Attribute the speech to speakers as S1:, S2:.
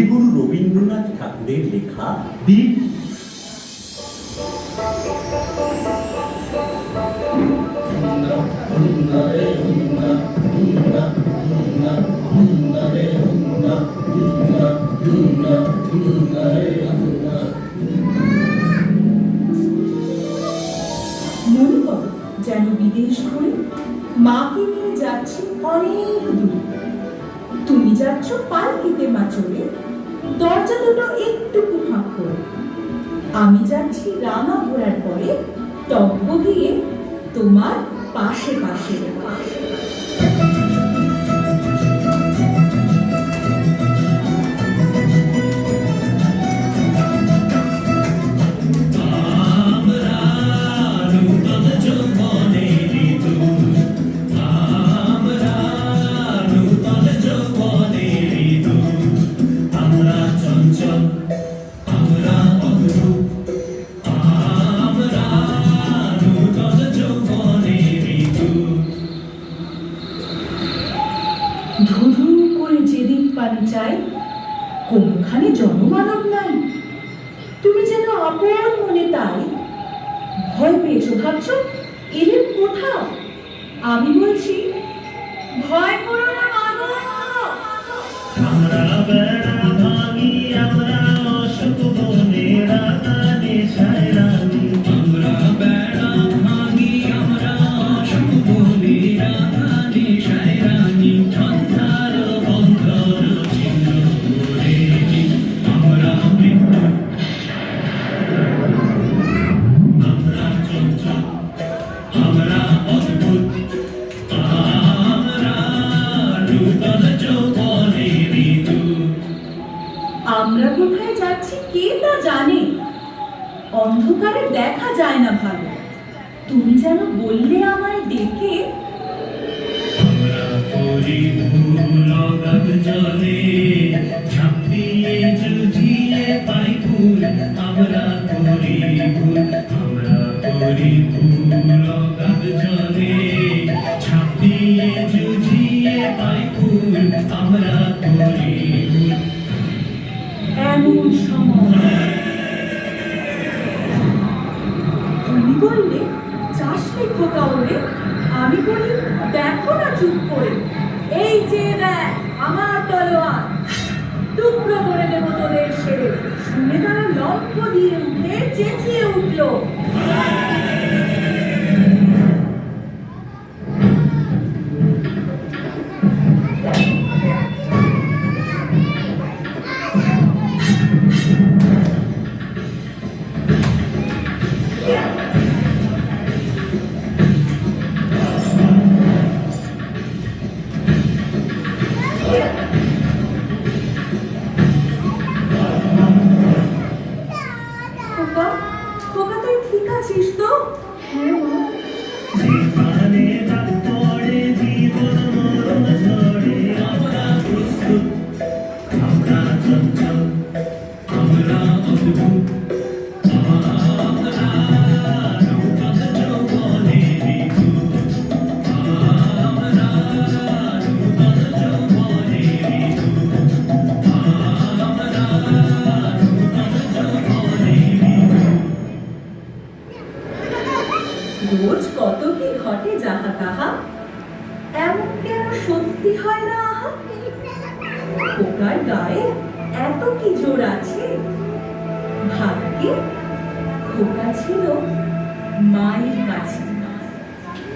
S1: কবিগুরু রবীন্দ্রনাথ ঠাকুরের লেখা বীর।
S2: মনে করো যেন বিদেশ ঘুরে মাকে নিয়ে যাচ্ছি অনেক দূরে। তুমি যাচ্ছ পালকিতে মা চলে, দরজা দুটো একটুকু ফাঁক করে। আমি যাচ্ছি রাঙা ঘোড়ার পরে টব্য দিয়ে তোমার পাশে পাশে। ধুধু করে যেদিন পানি চাই, কোনখানে জনমানব নাই। তুমি যেন আপন মনে তাই ভয় পেয়েছো ভাবছ এলে কোথাও। আমি বলছি ভয় করো না মাগো।
S3: আমরা বেড়া ভাঙি আমরা অশোক বনের আগানে সায়রানি। আমরা বেড়া ভাঙি আমরা অশোক বনের আগানে সায়রানি। ঝঞ্ঝার বন্ধর চিহ্ন করেছি আমরা মৃত্যু। আমরা চঞ্চল আমরা অদ্ভুত আমরা নূতন যৌবনের ঋতু।
S2: আমরা কোথায় যাচ্ছি কে তা জানে, অন্ধকারে দেখা যায় না ভালো। তুমি যেন বললে আমায় ডেকে,
S3: আমরা করি ভুল অগাধ জলে ঝাঁপিয়ে জুঝিয়ে পাই ফুল। আমরা করি ভুল আমরা করি ভুল অগাধ জলে ঝাঁপিয়ে জুঝিয়ে পাই ফুল। আমরা করি ভুল।
S2: এমন সময় তুমি বললে চাষলে খোকা ওরে। আমি বলি দেখো না চুপ করে, এই যে দেখ আমার তলোয়ার, টুকরো করে দেবো তোদের সেরে। শুনে তারা লক্ষ্য দিয়ে উঠে চেঁচিয়ে উঠলো, খোকা খোকা তুই ঠিক আছিস তো? হ্যাঁ মা।
S3: যেখানে রাত পড়ে জীবন মরণ ঝড়ে আমরা প্রস্তুত আমরা চঞ্চল আমরা অদ্ভুত আমরা নূতন যৌবনের ঋতু। আমরা নূতন যৌবনের ঋতু। আমরা নূতন যৌবনের ঋতু।
S2: রোজ কত কি ঘটে যাহা তাহা, এমন কেন সত্যি হয় না আহা। খোকার গায়ে এত কি জোর আছে, ভাগ্যে খোকা ছিল মায়ের